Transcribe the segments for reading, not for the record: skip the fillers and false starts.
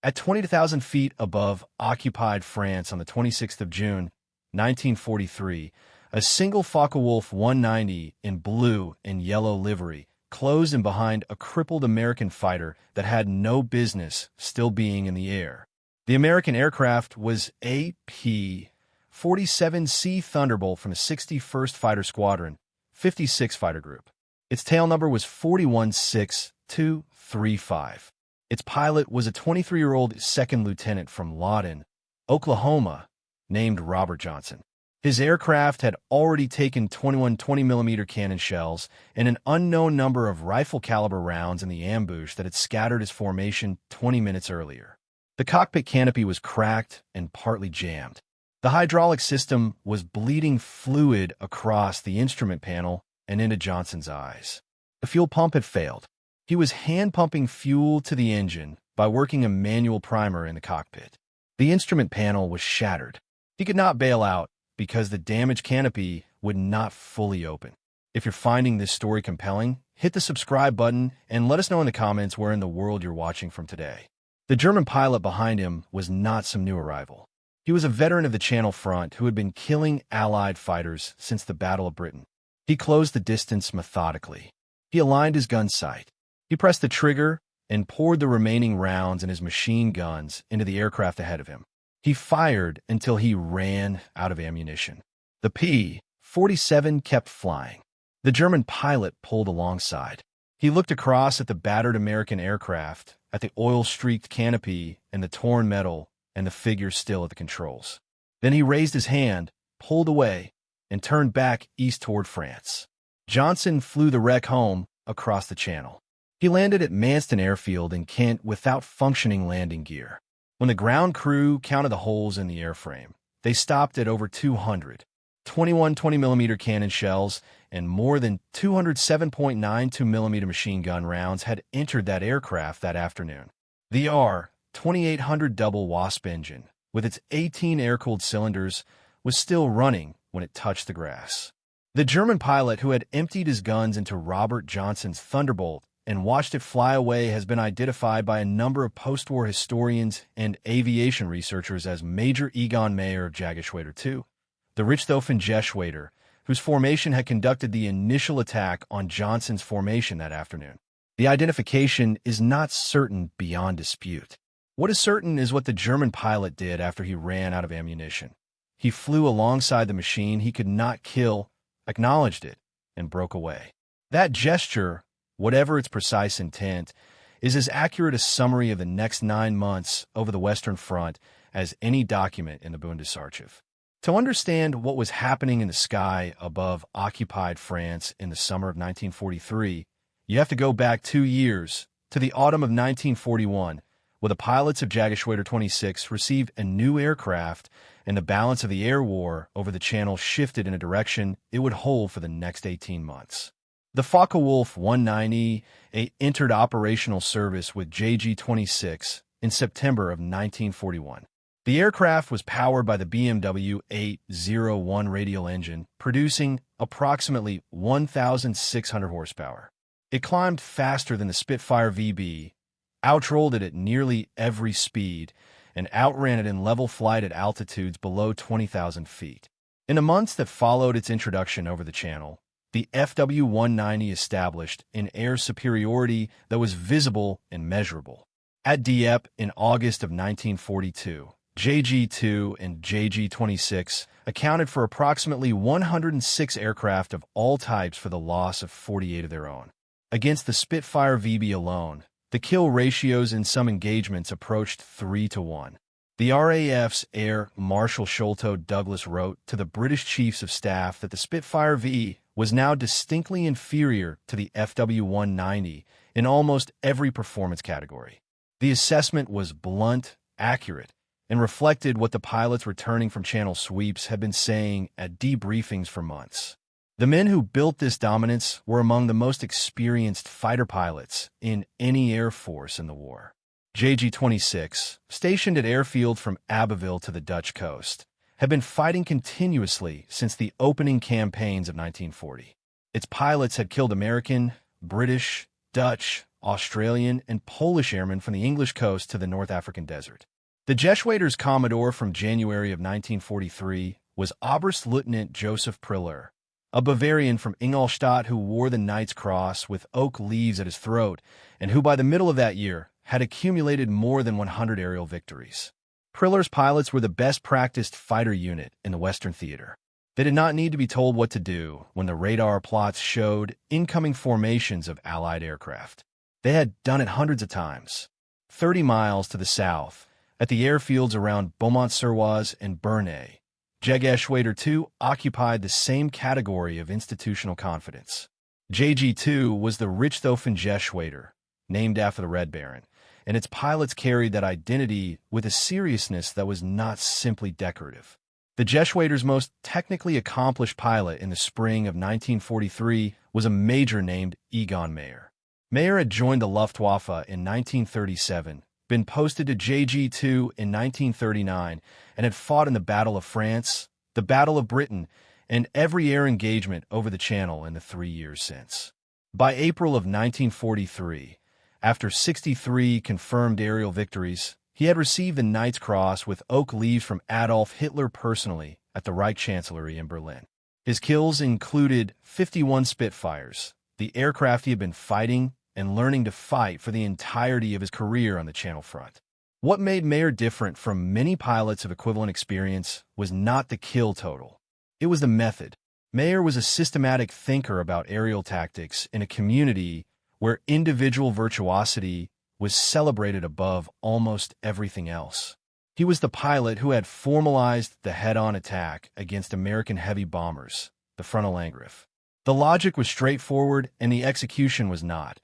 At 20,000 feet above occupied France on the 26th of June, 1943, a single Focke-Wulf 190 in blue and yellow livery closed in behind a crippled American fighter that had no business still being in the air. The American aircraft was a P-47C Thunderbolt from the 61st Fighter Squadron, 56 Fighter Group. Its tail number was 416235. Its pilot was a 23-year-old second lieutenant from Lawton, Oklahoma, named Robert Johnson. His aircraft had already taken 21 20mm cannon shells and an unknown number of rifle-caliber rounds in the ambush that had scattered his formation 20 minutes earlier. The cockpit canopy was cracked and partly jammed. The hydraulic system was bleeding fluid across the instrument panel and into Johnson's eyes. The fuel pump had failed. He was hand-pumping fuel to the engine by working a manual primer in the cockpit. The instrument panel was shattered. He could not bail out because the damaged canopy would not fully open. If you're finding this story compelling, hit the subscribe button and let us know in the comments where in the world you're watching from today. The German pilot behind him was not some new arrival. He was a veteran of the Channel Front who had been killing Allied fighters since the Battle of Britain. He closed the distance methodically. He aligned his gun sight. He pressed the trigger and poured the remaining rounds in his machine guns into the aircraft ahead of him. He fired until he ran out of ammunition. The P-47 kept flying. The German pilot pulled alongside. He looked across at the battered American aircraft, at the oil-streaked canopy and the torn metal and the figure still at the controls. Then he raised his hand, pulled away, and turned back east toward France. Johnson flew the wreck home across the channel. He landed at Manston Airfield in Kent without functioning landing gear. When the ground crew counted the holes in the airframe, they stopped at over 200, 21 20mm cannon shells and more than 207.92mm machine gun rounds had entered that aircraft that afternoon. The R-2800 double Wasp engine, with its 18 air-cooled cylinders, was still running when it touched the grass. The German pilot who had emptied his guns into Robert Johnson's Thunderbolt and watched it fly away has been identified by a number of post-war historians and aviation researchers as Major Egon Mayer of Jägerschwader II, the Richthofen Geschwader, whose formation had conducted the initial attack on Johnson's formation that afternoon. The identification is not certain beyond dispute. What is certain is what the German pilot did after he ran out of ammunition. He flew alongside the machine he could not kill, acknowledged it, and broke away. That gesture, whatever its precise intent, is as accurate a summary of the next 9 months over the Western Front as any document in the Bundesarchiv. To understand what was happening in the sky above occupied France in the summer of 1943, you have to go back 2 years to the autumn of 1941, where the pilots of Jägerschwader 26 received a new aircraft and the balance of the air war over the channel shifted in a direction it would hold for the next 18 months. The Focke-Wulf 190 entered operational service with JG-26 in September of 1941. The aircraft was powered by the BMW 801 radial engine, producing approximately 1,600 horsepower. It climbed faster than the Spitfire VB, outrolled it at nearly every speed, and outran it in level flight at altitudes below 20,000 feet. In the months that followed its introduction over the channel, the FW-190 established an air superiority that was visible and measurable. At Dieppe in August of 1942, JG-2 and JG-26 accounted for approximately 106 aircraft of all types for the loss of 48 of their own. Against the Spitfire VB alone, the kill ratios in some engagements approached 3-1. The RAF's Air Marshal Sholto Douglas wrote to the British Chiefs of Staff that the Spitfire V was now distinctly inferior to the FW-190 in almost every performance category. The assessment was blunt, accurate, and reflected what the pilots returning from channel sweeps had been saying at debriefings for months. The men who built this dominance were among the most experienced fighter pilots in any air force in the war. JG-26, stationed at airfield from Abbeville to the Dutch coast, had been fighting continuously since the opening campaigns of 1940. Its pilots had killed American, British, Dutch, Australian, and Polish airmen from the English coast to the North African desert. The Jeschwader's commodore from January of 1943 was Oberstleutnant Joseph Priller, a Bavarian from Ingolstadt who wore the Knight's Cross with oak leaves at his throat and who by the middle of that year had accumulated more than 100 aerial victories. Priller's pilots were the best practiced fighter unit in the Western Theater. They did not need to be told what to do when the radar plots showed incoming formations of Allied aircraft. They had done it hundreds of times. 30 miles to the south, at the airfields around Beaumont-sur-Oise and Bernay, Jeschwader II occupied the same category of institutional confidence. JG-2 was the Richthofen Jeschwader, named after the Red Baron, and its pilots carried that identity with a seriousness that was not simply decorative. The Jeschwader's most technically accomplished pilot in the spring of 1943 was a major named Egon Mayer. Mayer had joined the Luftwaffe in 1937, been posted to JG-2 in 1939, and had fought in the Battle of France, the Battle of Britain, and every air engagement over the Channel in the 3 years since. By April of 1943, after 63 confirmed aerial victories, he had received the Knight's Cross with oak leaves from Adolf Hitler personally at the Reich Chancellery in Berlin. His kills included 51 Spitfires, the aircraft he had been fighting and learning to fight for the entirety of his career on the Channel front. What made Mayer different from many pilots of equivalent experience was not the kill total. It was the method. Mayer was a systematic thinker about aerial tactics in a community where individual virtuosity was celebrated above almost everything else. He was the pilot who had formalized the head-on attack against American heavy bombers, the frontal Angriff. The logic was straightforward and the execution was not.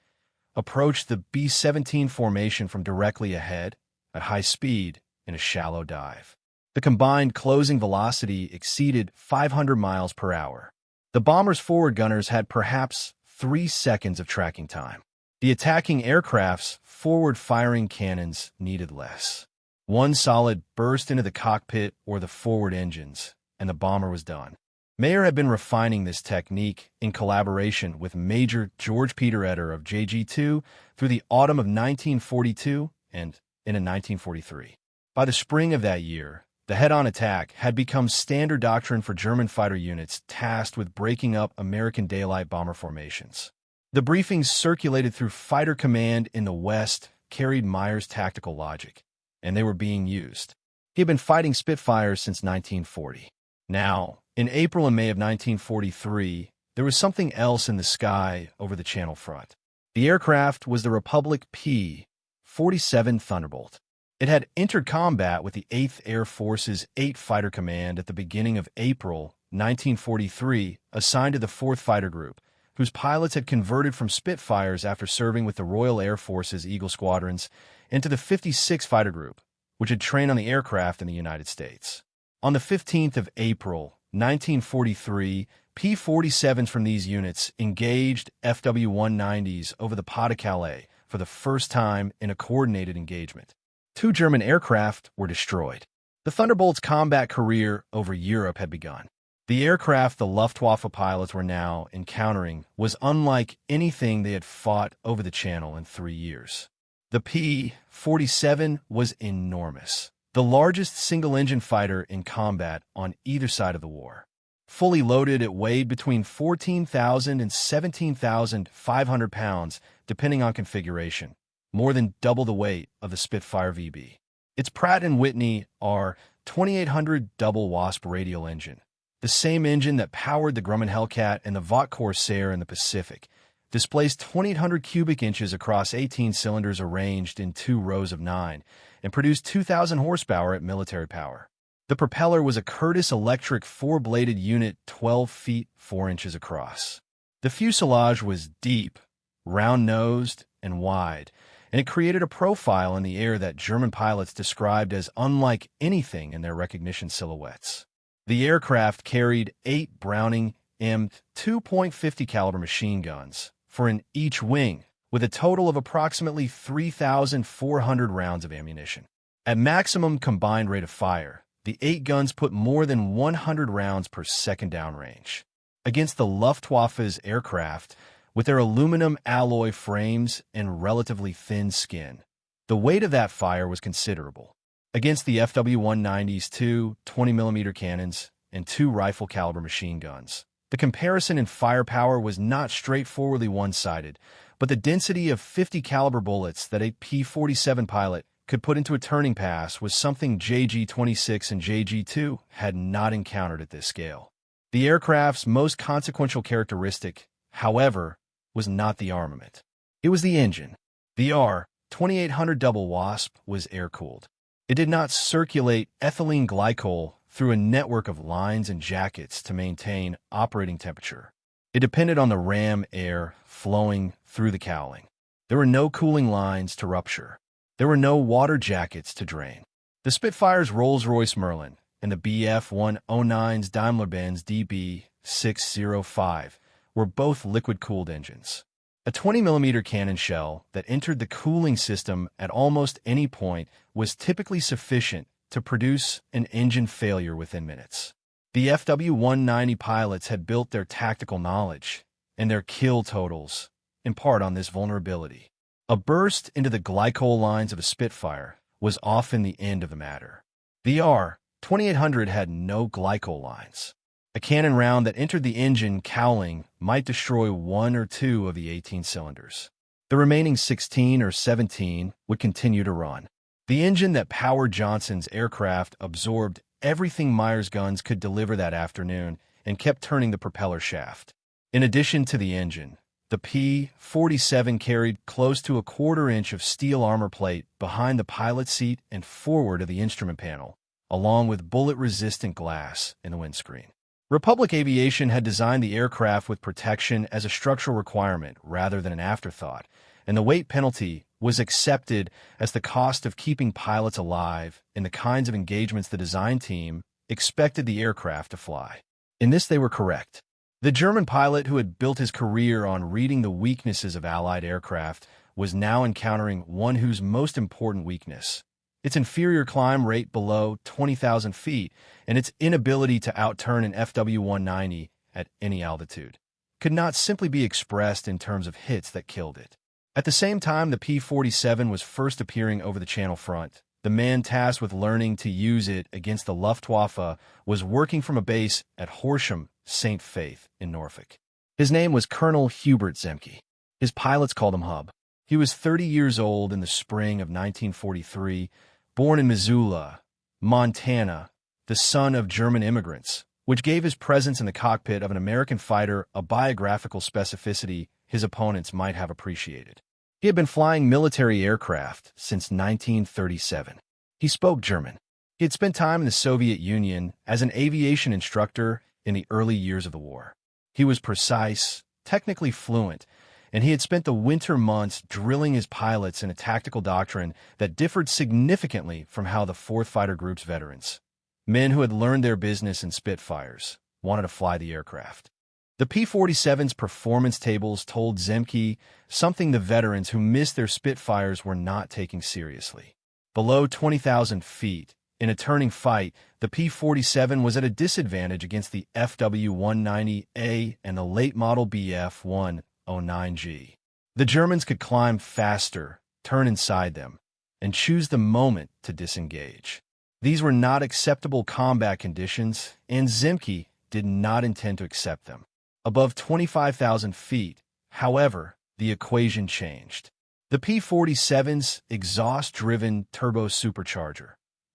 Approach the B-17 formation from directly ahead, at high speed, in a shallow dive. The combined closing velocity exceeded 500 miles per hour. The bomber's forward gunners had perhaps 3 seconds of tracking time. The attacking aircraft's forward-firing cannons needed less. One solid burst into the cockpit or the forward engines, and the bomber was done. Mayer had been refining this technique in collaboration with Major George Peter Eder of JG-2 through the autumn of 1942 and into 1943. By the spring of that year, the head-on attack had become standard doctrine for German fighter units tasked with breaking up American daylight bomber formations. The briefings circulated through Fighter Command in the West carried Mayer's tactical logic, and they were being used. He had been fighting Spitfires since 1940. Now, in April and May of 1943, there was something else in the sky over the Channel front. The aircraft was the Republic P-47 Thunderbolt. It had entered combat with the 8th Air Force's 8th Fighter Command at the beginning of April 1943, assigned to the 4th Fighter Group, whose pilots had converted from Spitfires after serving with the Royal Air Force's Eagle Squadrons, into the 56th Fighter Group, which had trained on the aircraft in the United States. On the 15th of April, 1943, P-47s from these units engaged FW-190s over the Pas-de-Calais for the first time in a coordinated engagement. 2 German aircraft were destroyed. The Thunderbolt's combat career over Europe had begun. The aircraft the Luftwaffe pilots were now encountering was unlike anything they had fought over the Channel in 3 years. The P-47 was enormous, the largest single-engine fighter in combat on either side of the war. Fully loaded, it weighed between 14,000 and 17,500 pounds, depending on configuration, more than double the weight of the Spitfire VB. Its Pratt & Whitney R-2800 double Wasp radial engine, the same engine that powered the Grumman Hellcat and the Vought Corsair in the Pacific, displaced 2,800 cubic inches across 18 cylinders arranged in 2 rows of 9, and produced 2,000 horsepower at military power. The propeller was a Curtiss electric 4-bladed unit 12 feet 4 inches across. The fuselage was deep, round-nosed, and wide, and it created a profile in the air that German pilots described as unlike anything in their recognition silhouettes. The aircraft carried 8 Browning M2.50 caliber machine guns, 4 in each wing, with a total of approximately 3,400 rounds of ammunition. At maximum combined rate of fire, the 8 guns put more than 100 rounds per second downrange. Against the Luftwaffe's aircraft, With their aluminum alloy frames and relatively thin skin, the weight of that fire was considerable. Against the FW-190's two 20mm cannons and two rifle-caliber machine guns, the comparison in firepower was not straightforwardly one-sided, but the density of 50-caliber bullets that a P-47 pilot could put into a turning pass was something JG-26 and JG-2 had not encountered at this scale. The aircraft's most consequential characteristic, however, was not the armament. It was the engine. The R-2800 Double Wasp was air-cooled. It did not circulate ethylene glycol through a network of lines and jackets to maintain operating temperature. It depended on the ram air flowing through the cowling. There were no cooling lines to rupture. There were no water jackets to drain. The Spitfire's Rolls-Royce Merlin and the Bf-109's Daimler-Benz DB605 were both liquid-cooled engines. A 20mm cannon shell that entered the cooling system at almost any point was typically sufficient to produce an engine failure within minutes. The FW-190 pilots had built their tactical knowledge and their kill totals in part on this vulnerability. A burst into the glycol lines of a Spitfire was often the end of the matter. The R-2800 had no glycol lines. A cannon round that entered the engine cowling might destroy one or two of the 18 cylinders. The remaining 16 or 17 would continue to run. The engine that powered Johnson's aircraft absorbed everything Meyer's guns could deliver that afternoon and kept turning the propeller shaft. In addition to the engine, the P-47 carried close to a quarter-inch of steel armor plate behind the pilot seat and forward of the instrument panel, along with bullet-resistant glass in the windscreen. Republic Aviation had designed the aircraft with protection as a structural requirement rather than an afterthought, and the weight penalty was accepted as the cost of keeping pilots alive in the kinds of engagements the design team expected the aircraft to fly. In this they were correct. The German pilot who had built his career on reading the weaknesses of Allied aircraft was now encountering one whose most important weakness, its inferior climb rate below 20,000 feet, and its inability to outturn an FW-190 at any altitude, could not simply be expressed in terms of hits that killed it. At the same time the P-47 was first appearing over the Channel front, the man tasked with learning to use it against the Luftwaffe was working from a base at Horsham, St. Faith in Norfolk. His name was Colonel Hubert Zemke. His pilots called him Hub. He was 30 years old in the spring of 1943, born in Missoula, Montana, the son of German immigrants, which gave his presence in the cockpit of an American fighter a biographical specificity his opponents might have appreciated. He had been flying military aircraft since 1937. He spoke German. He had spent time in the Soviet Union as an aviation instructor in the early years of the war. He was precise, technically fluent, and he had spent the winter months drilling his pilots in a tactical doctrine that differed significantly from how the 4th Fighter Group's veterans, men who had learned their business in Spitfires, wanted to fly the aircraft. The P-47's performance tables told Zemke something the veterans who missed their Spitfires were not taking seriously. Below 20,000 feet, in a turning fight, the P-47 was at a disadvantage against the FW-190A and the late-model Bf-109G. The Germans could climb faster, turn inside them, and choose the moment to disengage. These were not acceptable combat conditions, and Zemke did not intend to accept them. Above 25,000 feet, however, the equation changed. The P-47's exhaust-driven turbo-supercharger,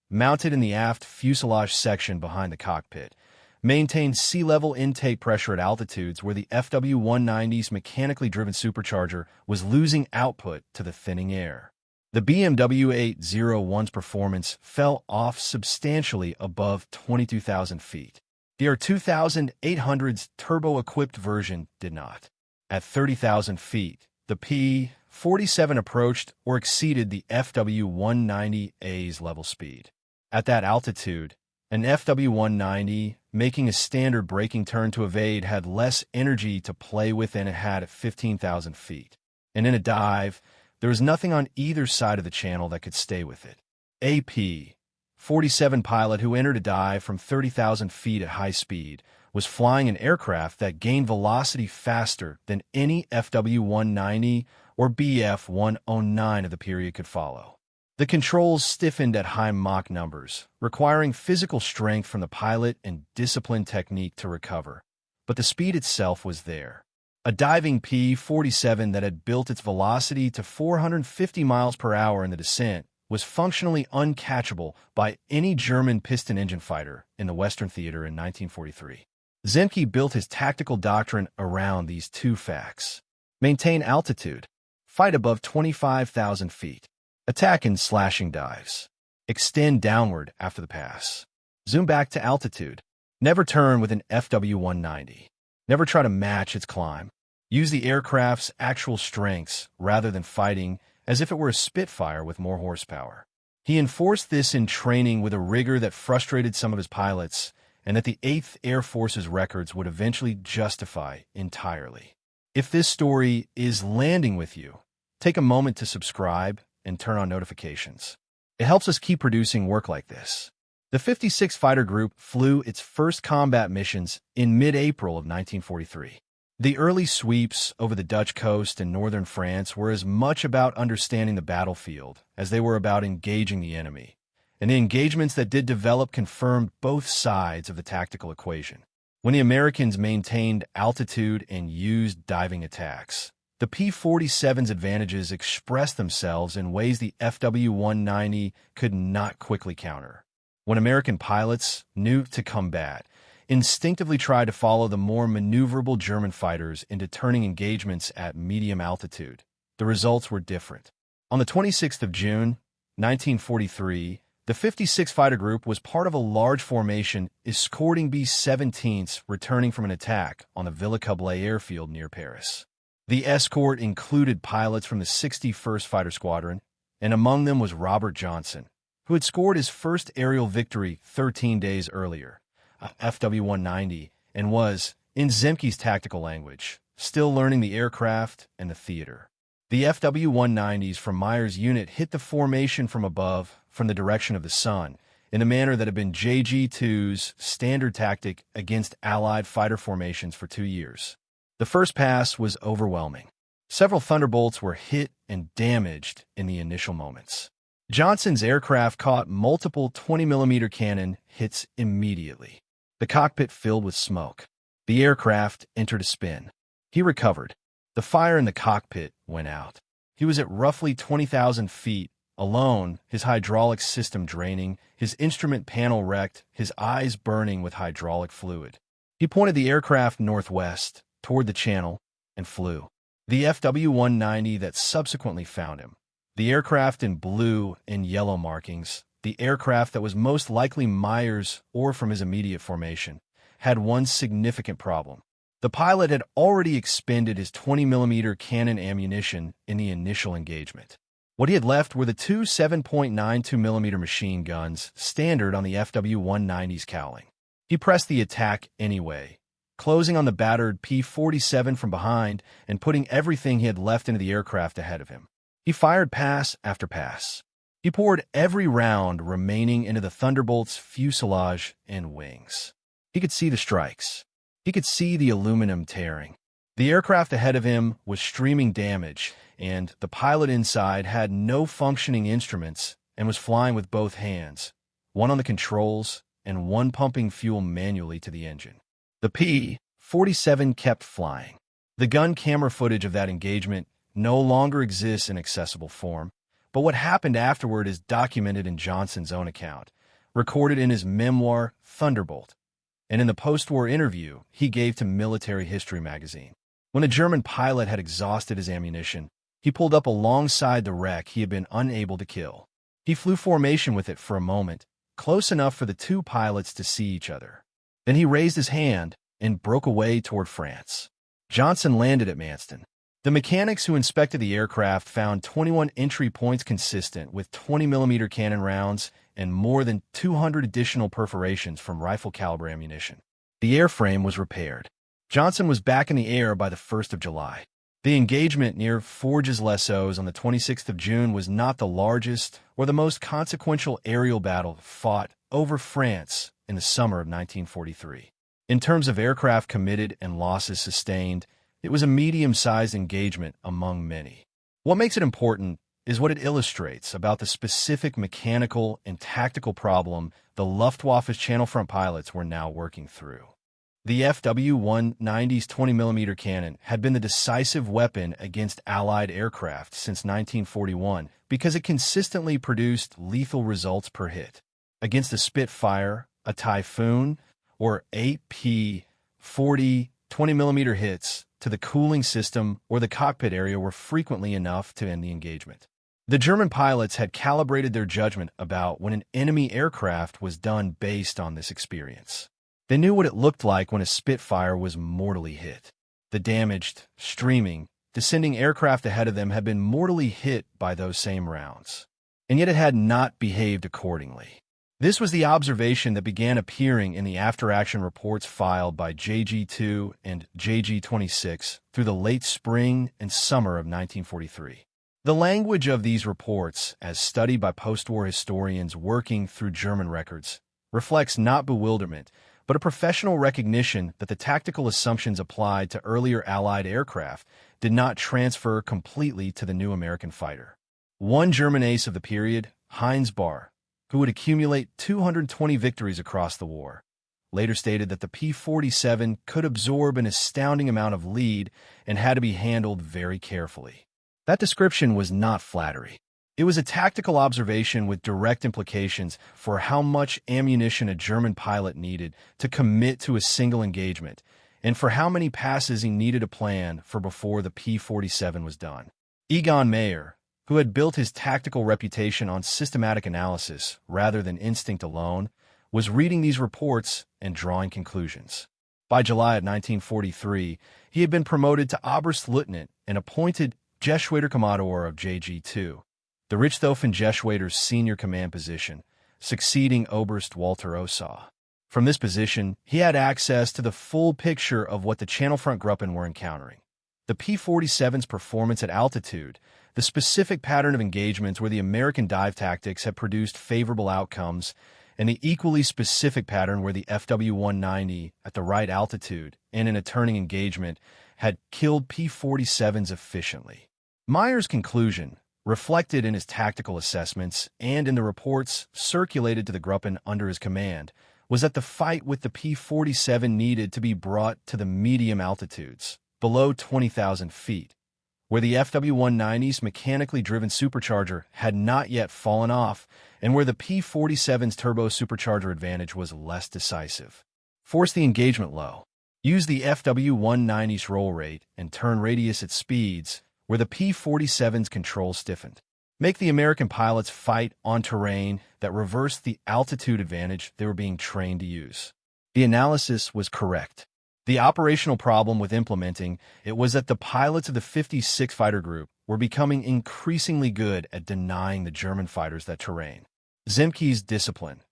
mounted in the aft fuselage section behind the cockpit, maintained sea-level intake pressure at altitudes where the FW-190's mechanically driven supercharger was losing output to the thinning air. The BMW 801's performance fell off substantially above 22,000 feet. The R-2800's turbo-equipped version did not. At 30,000 feet, the P-47 approached or exceeded the FW-190A's level speed. At that altitude, an FW-190, making a standard braking turn to evade, had less energy to play with than it had at 15,000 feet. And in a dive, there was nothing on either side of the channel that could stay with it. A P-47 pilot who entered a dive from 30,000 feet at high speed was flying an aircraft that gained velocity faster than any FW-190 or BF-109 of the period could follow. The controls stiffened at high Mach numbers, requiring physical strength from the pilot and disciplined technique to recover. But the speed itself was there. A diving P-47 that had built its velocity to 450 miles per hour in the descent was functionally uncatchable by any German piston engine fighter in the Western Theater in 1943. Zemke built his tactical doctrine around these two facts. Maintain altitude. Fight above 25,000 feet. Attack in slashing dives. Extend downward after the pass. Zoom back to altitude. Never turn with an FW-190. Never try to match its climb. Use the aircraft's actual strengths rather than fighting as if it were a Spitfire with more horsepower. He enforced this in training with a rigor that frustrated some of his pilots and that the 8th Air Force's records would eventually justify entirely. If this story is landing with you, take a moment to subscribe and turn on notifications. It helps us keep producing work like this. The 56th Fighter Group flew its first combat missions in mid-April of 1943. The early sweeps over the Dutch coast and northern France were as much about understanding the battlefield as they were about engaging the enemy, and the engagements that did develop confirmed both sides of the tactical equation. When the Americans maintained altitude and used diving attacks, the P-47's advantages expressed themselves in ways the FW-190 could not quickly counter. When American pilots, new to combat, instinctively tried to follow the more maneuverable German fighters into turning engagements at medium altitude, the results were different. On the 26th of June, 1943, the 56th Fighter Group was part of a large formation escorting B-17s returning from an attack on the Villers-Coblet airfield near Paris. The escort included pilots from the 61st Fighter Squadron, and among them was Robert Johnson, who had scored his first aerial victory 13 days earlier, a FW-190, and was, in Zemke's tactical language, still learning the aircraft and the theater. The FW-190s from Meyer's unit hit the formation from above, from the direction of the sun, in a manner that had been JG-2's standard tactic against Allied fighter formations for 2 years. The first pass was overwhelming. Several Thunderbolts were hit and damaged in the initial moments. Johnson's aircraft caught multiple 20mm cannon hits immediately. The cockpit filled with smoke. The aircraft entered a spin. He recovered. The fire in the cockpit went out. He was at roughly 20,000 feet, alone, his hydraulic system draining, his instrument panel wrecked, his eyes burning with hydraulic fluid. He pointed the aircraft northwest, toward the channel, and flew. The FW-190 that subsequently found him, the aircraft in blue and yellow markings, the aircraft that was most likely Meyer's or from his immediate formation, had one significant problem. The pilot had already expended his 20mm cannon ammunition in the initial engagement. What he had left were the two 7.92mm machine guns standard on the FW-190's cowling. He pressed the attack anyway, closing on the battered P-47 from behind and putting everything he had left into the aircraft ahead of him. He fired pass after pass. He poured every round remaining into the Thunderbolt's fuselage and wings. He could see the strikes. He could see the aluminum tearing. The aircraft ahead of him was streaming damage, and the pilot inside had no functioning instruments and was flying with both hands, one on the controls and one pumping fuel manually to the engine. The P-47 kept flying. The gun camera footage of that engagement no longer exists in accessible form, but what happened afterward is documented in Johnson's own account, recorded in his memoir, Thunderbolt, and in the post-war interview he gave to Military History magazine. When a German pilot had exhausted his ammunition, he pulled up alongside the wreck he had been unable to kill. He flew formation with it for a moment, close enough for the two pilots to see each other. Then he raised his hand and broke away toward France. Johnson landed at Manston. The mechanics who inspected the aircraft found 21 entry points consistent with 20mm cannon rounds and more than 200 additional perforations from rifle-caliber ammunition. The airframe was repaired. Johnson was back in the air by the 1st of July. The engagement near Forges-les-Eaux on the 26th of June was not the largest or the most consequential aerial battle fought over France in the summer of 1943. In terms of aircraft committed and losses sustained, it was a medium-sized engagement among many. What makes it important is what it illustrates about the specific mechanical and tactical problem the Luftwaffe's channel front pilots were now working through. The FW-190's 20mm cannon had been the decisive weapon against Allied aircraft since 1941 because it consistently produced lethal results per hit. Against a Spitfire, a Typhoon, or 8P-40 20mm hits to the cooling system or the cockpit area were frequently enough to end the engagement. The German pilots had calibrated their judgment about when an enemy aircraft was done based on this experience. They knew what it looked like when a Spitfire was mortally hit. The damaged, streaming, descending aircraft ahead of them had been mortally hit by those same rounds. And yet it had not behaved accordingly. This was the observation that began appearing in the after-action reports filed by JG2 and JG26 through the late spring and summer of 1943. The language of these reports, as studied by post-war historians working through German records, reflects not bewilderment, but a professional recognition that the tactical assumptions applied to earlier Allied aircraft did not transfer completely to the new American fighter. One German ace of the period, Heinz Bahr, who would accumulate 220 victories across the war, later stated that the P-47 could absorb an astounding amount of lead and had to be handled very carefully. That description was not flattery. It was a tactical observation with direct implications for how much ammunition a German pilot needed to commit to a single engagement, and for how many passes he needed to plan for before the P-47 was done. Egon Mayer, who had built his tactical reputation on systematic analysis rather than instinct alone, was reading these reports and drawing conclusions. By July of 1943, he had been promoted to Oberstleutnant and appointed Geschwaderkommandeur of JG2, the Richthofen-Geschwader's senior command position, succeeding Oberst Walter Ossaw. From this position, he had access to the full picture of what the Channel Front Gruppen were encountering. The P-47's performance at altitude, the specific pattern of engagements where the American dive tactics had produced favorable outcomes, and the equally specific pattern where the FW-190 at the right altitude and in a turning engagement had killed P-47s efficiently. Mayer's conclusion, reflected in his tactical assessments and in the reports circulated to the Gruppen under his command, was that the fight with the P-47 needed to be brought to the medium altitudes, below 20,000 feet, where the FW-190's mechanically driven supercharger had not yet fallen off and where the P-47's turbo supercharger advantage was less decisive. Force the engagement low. Use the FW-190's roll rate and turn radius at speeds where the P-47's control stiffened. Make the American pilots fight on terrain that reversed the altitude advantage they were being trained to use. The analysis was correct. The operational problem with implementing it was that the pilots of the 56 Fighter Group were becoming increasingly good at denying the German fighters that terrain. Zemke's discipline,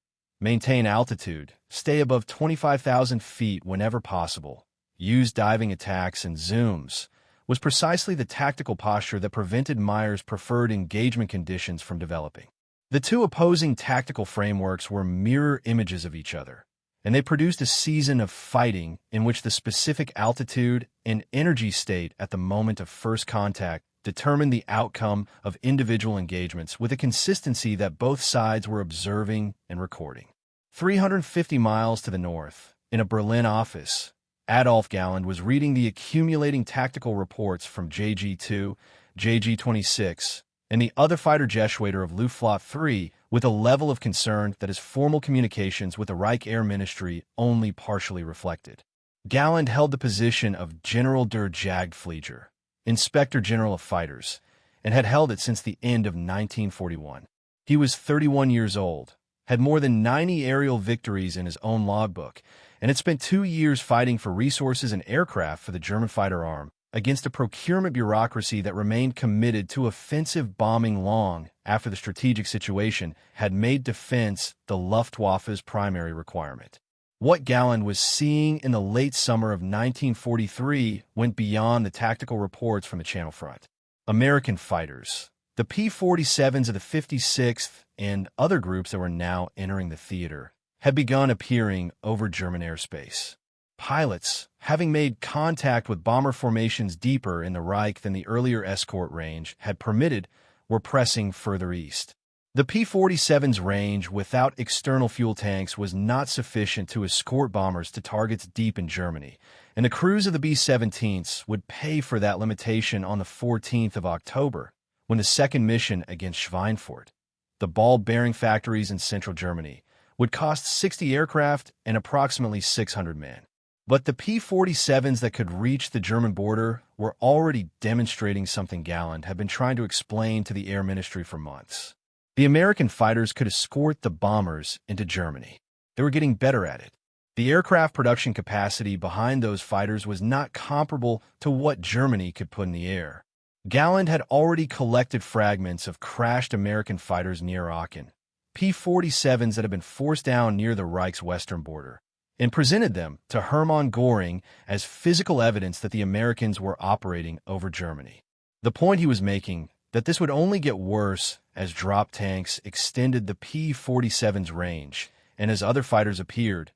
maintain altitude, stay above 25,000 feet whenever possible, use diving attacks and zooms, was precisely the tactical posture that prevented Mayer's preferred engagement conditions from developing. The two opposing tactical frameworks were mirror images of each other, and they produced a season of fighting in which the specific altitude and energy state at the moment of first contact determined the outcome of individual engagements with a consistency that both sides were observing and recording. 350 miles to the north, in a Berlin office, Adolf Galland was reading the accumulating tactical reports from JG2, JG26, and the other fighter Geschwader of Luftwaffe 3 with a level of concern that his formal communications with the Reich Air Ministry only partially reflected. Galland held the position of General der Jagdflieger, Inspector General of Fighters, and had held it since the end of 1941. He was 31 years old, had more than 90 aerial victories in his own logbook, and had spent 2 years fighting for resources and aircraft for the German fighter arm against a procurement bureaucracy that remained committed to offensive bombing long after the strategic situation had made defense the Luftwaffe's primary requirement. What Galland was seeing in the late summer of 1943 went beyond the tactical reports from the Channel Front. American fighters, the P-47s of the 56th and other groups that were now entering the theater, had begun appearing over German airspace. Pilots, having made contact with bomber formations deeper in the Reich than the earlier escort range had permitted, were pressing further east. The P-47's range without external fuel tanks was not sufficient to escort bombers to targets deep in Germany, and the crews of the B-17s would pay for that limitation on the 14th of October, when the second mission against Schweinfurt, the ball-bearing factories in central Germany, would cost 60 aircraft and approximately 600 men. But the P-47s that could reach the German border were already demonstrating something Galland had been trying to explain to the Air Ministry for months. The American fighters could escort the bombers into Germany. They were getting better at it. The aircraft production capacity behind those fighters was not comparable to what Germany could put in the air. Galland had already collected fragments of crashed American fighters near Aachen, P-47s that had been forced down near the Reich's western border, and presented them to Hermann Göring as physical evidence that the Americans were operating over Germany. The point he was making, that this would only get worse as drop tanks extended the P-47's range and as other fighters appeared,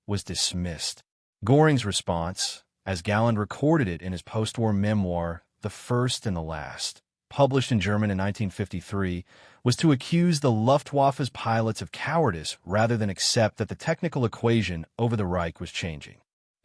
was dismissed. Göring's response, as Galland recorded it in his post-war memoir, The First and the Last, published in German in 1953, was to accuse the Luftwaffe's pilots of cowardice rather than accept that the technical equation over the Reich was changing.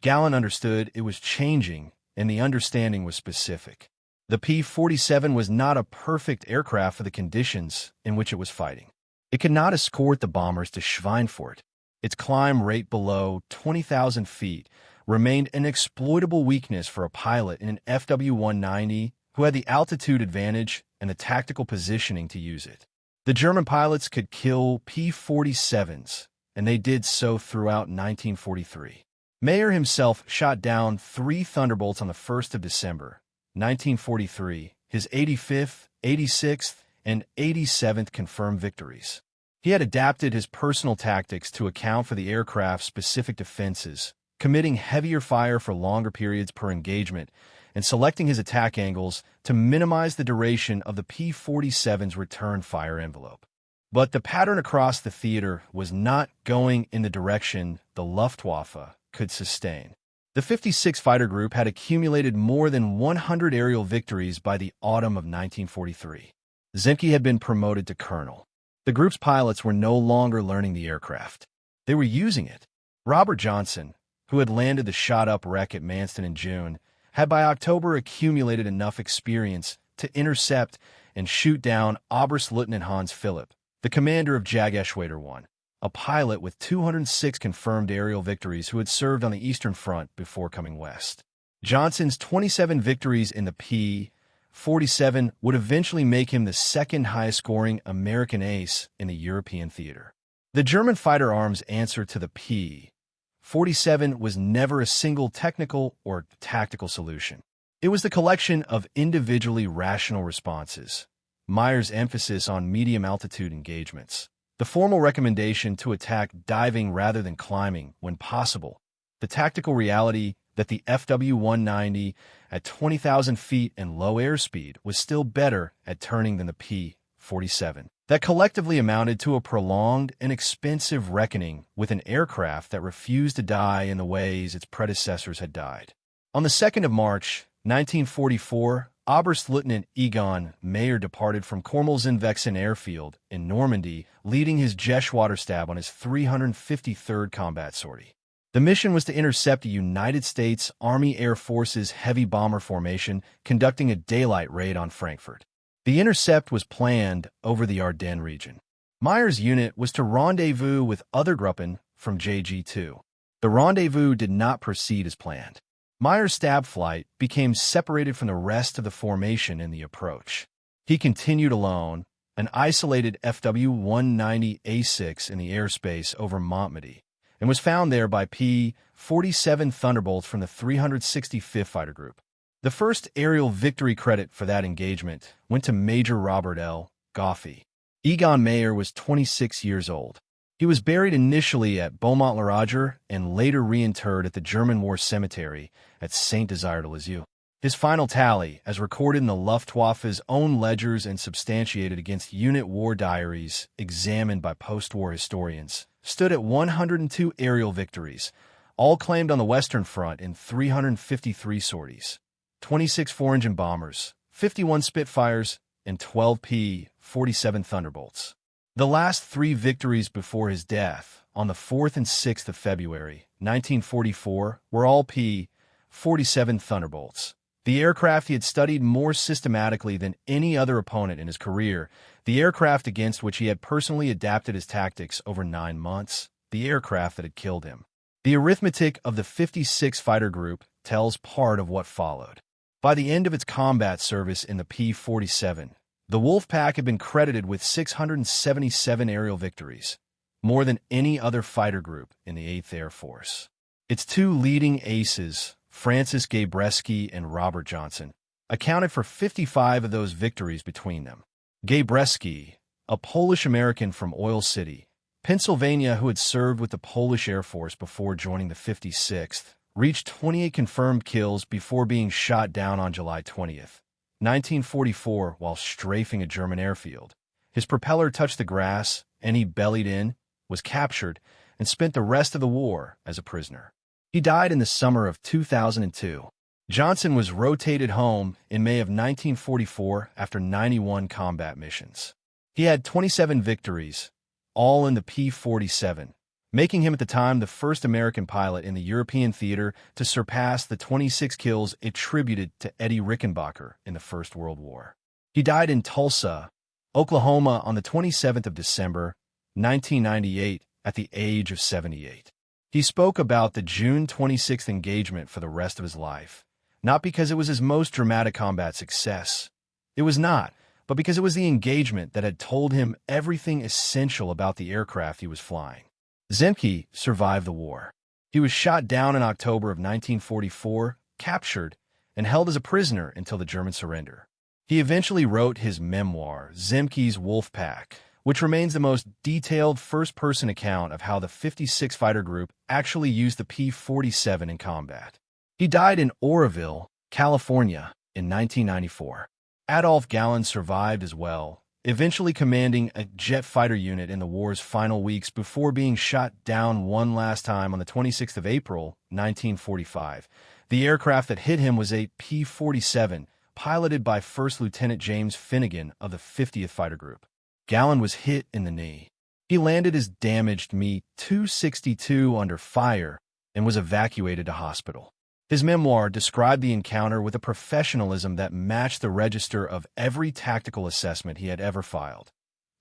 Galland understood it was changing, and the understanding was specific. The P-47 was not a perfect aircraft for the conditions in which it was fighting. It could not escort the bombers to Schweinfurt. Its climb rate below 20,000 feet remained an exploitable weakness for a pilot in an FW-190 who had the altitude advantage and the tactical positioning to use it. The German pilots could kill P-47s, and they did so throughout 1943. Mayer himself shot down 3 Thunderbolts on the 1st of December, 1943, his 85th, 86th, and 87th confirmed victories. He had adapted his personal tactics to account for the aircraft's specific defenses, committing heavier fire for longer periods per engagement, and selecting his attack angles to minimize the duration of the P-47's return fire envelope. But the pattern across the theater was not going in the direction the Luftwaffe could sustain. The 56 Fighter Group had accumulated more than 100 aerial victories by the autumn of 1943. Zemke had been promoted to colonel. The group's pilots were no longer learning the aircraft. They were using it. Robert Johnson, who had landed the shot-up wreck at Manston in June, had by October accumulated enough experience to intercept and shoot down Oberstleutnant Hans Philipp, the commander of Jageschwader 1, a pilot with 206 confirmed aerial victories who had served on the Eastern Front before coming west. Johnson's 27 victories in the P-47 would eventually make him the second highest-scoring American ace in the European theater. The German fighter arms answer to the P-47 was never a single technical or tactical solution. It was the collection of individually rational responses, Meyer's emphasis on medium-altitude engagements, the formal recommendation to attack diving rather than climbing when possible, the tactical reality that the FW-190 at 20,000 feet and low airspeed was still better at turning than the P-47. That collectively amounted to a prolonged and expensive reckoning with an aircraft that refused to die in the ways its predecessors had died. On the 2nd of March, 1944, Oberstleutnant Egon Mayer departed from Kormelsen-Vexin Airfield in Normandy, leading his Geschwaderstab on his 353rd combat sortie. The mission was to intercept a United States Army Air Forces heavy bomber formation conducting a daylight raid on Frankfurt. The intercept was planned over the Ardennes region. Meyer's unit was to rendezvous with other Gruppen from JG-2. The rendezvous did not proceed as planned. Meyer's stab flight became separated from the rest of the formation in the approach. He continued alone, an isolated FW-190A6 in the airspace over Montmedy, and was found there by P-47 Thunderbolts from the 365th Fighter Group. The first aerial victory credit for that engagement went to Major Robert L. Goffey. Egon Mayer was 26 years old. He was buried initially at Beaumont-le-Roger and later reinterred at the German War Cemetery at Saint-Desire-de-Lisieux. His final tally, as recorded in the Luftwaffe's own ledgers and substantiated against unit war diaries examined by post-war historians, stood at 102 aerial victories, all claimed on the Western Front in 353 sorties, 26 four-engine bombers, 51 Spitfires, and 12 P-47 Thunderbolts. The last 3 victories before his death, on the 4th and 6th of February, 1944, were all P-47 Thunderbolts. The aircraft he had studied more systematically than any other opponent in his career, the aircraft against which he had personally adapted his tactics over 9 months, the aircraft that had killed him. The arithmetic of the 56 fighter group tells part of what followed. By the end of its combat service in the P-47, the Wolf Pack had been credited with 677 aerial victories, more than any other fighter group in the 8th Air Force. Its 2 leading aces, Francis Gabreski and Robert Johnson, accounted for 55 of those victories between them. Gabreski, a Polish-American from Oil City, Pennsylvania who had served with the Polish Air Force before joining the 56th, reached 28 confirmed kills before being shot down on July 20th. 1944, while strafing a German airfield. His propeller touched the grass, and he bellied in, was captured, and spent the rest of the war as a prisoner. He died in the summer of 2002. Johnson was rotated home in May of 1944 after 91 combat missions. He had 27 victories, all in the P-47, making him at the time the first American pilot in the European theater to surpass the 26 kills attributed to Eddie Rickenbacker in the First World War. He died in Tulsa, Oklahoma on the 27th of December, 1998, at the age of 78. He spoke about the June 26th engagement for the rest of his life, not because it was his most dramatic combat success. It was not, but because it was the engagement that had told him everything essential about the aircraft he was flying. Zemke survived the war. He was shot down in October of 1944, captured, and held as a prisoner until the German surrender. He eventually wrote his memoir, Zemke's Wolf Pack, which remains the most detailed first-person account of how the 56 fighter group actually used the P-47 in combat. He died in Oroville, California, in 1994. Adolf Galland survived as well, eventually commanding a jet fighter unit in the war's final weeks before being shot down one last time on the 26th of April, 1945. The aircraft that hit him was a P-47, piloted by First Lieutenant James Finnegan of the 50th Fighter Group. Galland was hit in the knee. He landed his damaged Me-262 under fire and was evacuated to hospital. His memoir described the encounter with a professionalism that matched the register of every tactical assessment he had ever filed.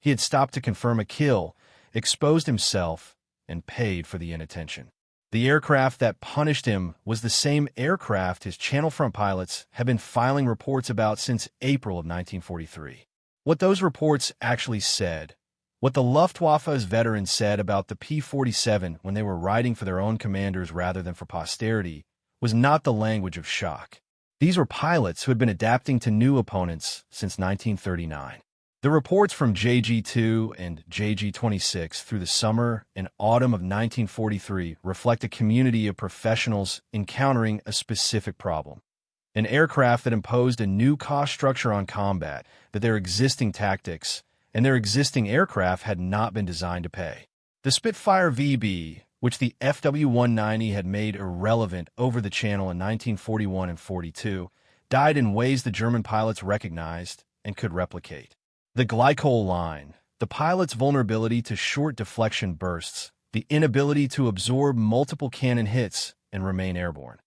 He had stopped to confirm a kill, exposed himself, and paid for the inattention. The aircraft that punished him was the same aircraft his Channel Front pilots had been filing reports about since April of 1943. What those reports actually said, what the Luftwaffe's veterans said about the P-47 when they were writing for their own commanders rather than for posterity, was not the language of shock. These were pilots who had been adapting to new opponents since 1939. The reports from JG-2 and JG-26 through the summer and autumn of 1943 reflect a community of professionals encountering a specific problem. An aircraft that imposed a new cost structure on combat that their existing tactics and their existing aircraft had not been designed to pay. The Spitfire VB, which the FW-190 had made irrelevant over the channel in 1941 and 42, died in ways the German pilots recognized and could replicate. The glycol line, the pilot's vulnerability to short deflection bursts, the inability to absorb multiple cannon hits and remain airborne.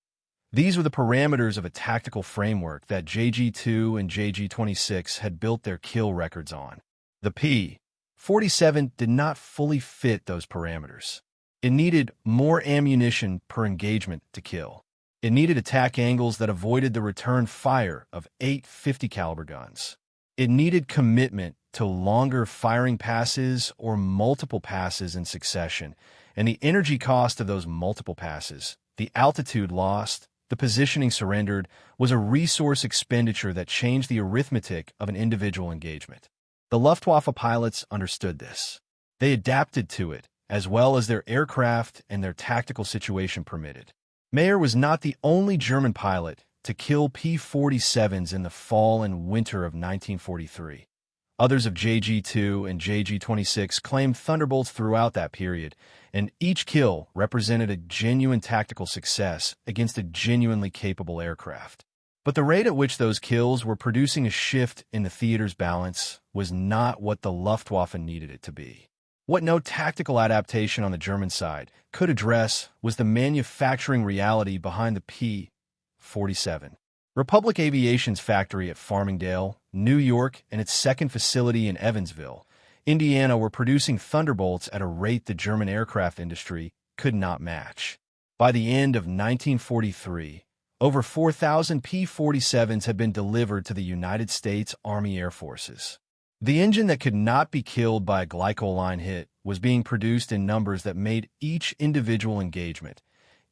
These were the parameters of a tactical framework that JG-2 and JG-26 had built their kill records on. The P-47 did not fully fit those parameters. It needed more ammunition per engagement to kill. It needed attack angles that avoided the return fire of 8 50 caliber guns. It needed commitment to longer firing passes or multiple passes in succession, and the energy cost of those multiple passes, the altitude lost, the positioning surrendered, was a resource expenditure that changed the arithmetic of an individual engagement. The Luftwaffe pilots understood this. They adapted to it, as well as their aircraft and their tactical situation permitted. Mayer was not the only German pilot to kill P-47s in the fall and winter of 1943. Others of JG-2 and JG-26 claimed Thunderbolts throughout that period, and each kill represented a genuine tactical success against a genuinely capable aircraft. But the rate at which those kills were producing a shift in the theater's balance was not what the Luftwaffe needed it to be. What no tactical adaptation on the German side could address was the manufacturing reality behind the P-47. Republic Aviation's factory at Farmingdale, New York, and its second facility in Evansville, Indiana, were producing Thunderbolts at a rate the German aircraft industry could not match. By the end of 1943, over 4,000 P-47s had been delivered to the United States Army Air Forces. The engine that could not be killed by a glycol line hit was being produced in numbers that made each individual engagement,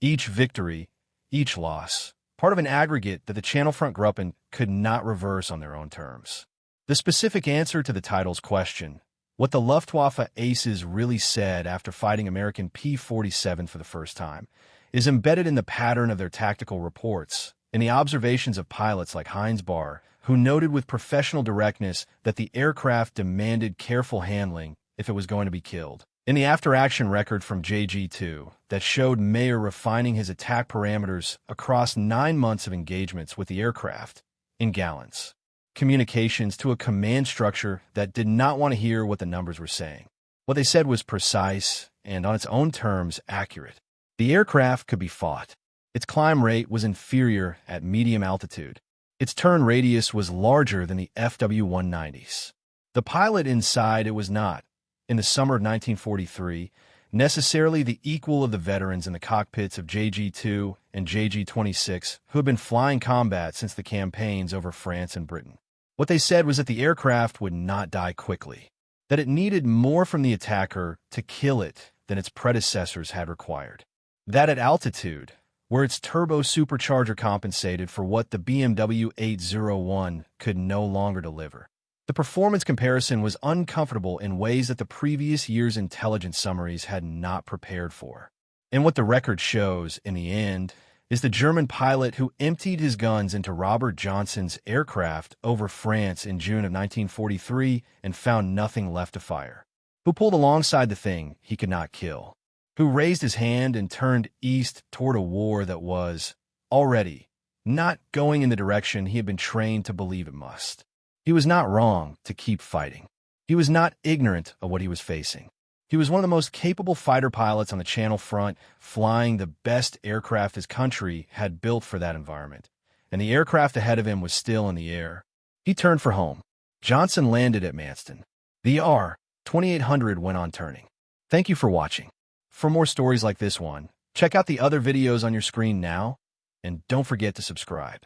each victory, each loss, part of an aggregate that the Channel Front Gruppen could not reverse on their own terms. The specific answer to the title's question, what the Luftwaffe aces really said after fighting American P-47 for the first time, is embedded in the pattern of their tactical reports, in the observations of pilots like Heinz Barr, who noted with professional directness that the aircraft demanded careful handling if it was going to be killed, in the after-action record from JG-2 that showed Mayer refining his attack parameters across 9 months of engagements with the aircraft, in gallons, communications to a command structure that did not want to hear what the numbers were saying. What they said was precise and, on its own terms, accurate. The aircraft could be fought. Its climb rate was inferior at medium altitude. Its turn radius was larger than the FW-190s. The pilot inside it was not, in the summer of 1943, necessarily the equal of the veterans in the cockpits of JG-2 and JG-26 who had been flying combat since the campaigns over France and Britain. What they said was that the aircraft would not die quickly, that it needed more from the attacker to kill it than its predecessors had required. That at altitude, where its turbo supercharger compensated for what the BMW 801 could no longer deliver, the performance comparison was uncomfortable in ways that the previous year's intelligence summaries had not prepared for. And what the record shows, in the end, is the German pilot who emptied his guns into Robert Johnson's aircraft over France in June of 1943 and found nothing left to fire, who pulled alongside the thing he could not kill, who raised his hand and turned east toward a war that was, already, not going in the direction he had been trained to believe it must. He was not wrong to keep fighting. He was not ignorant of what he was facing. He was one of the most capable fighter pilots on the Channel Front, flying the best aircraft his country had built for that environment, and the aircraft ahead of him was still in the air. He turned for home. Johnson landed at Manston. The R-2800 went on turning. Thank you for watching. For more stories like this one, check out the other videos on your screen now, and don't forget to subscribe.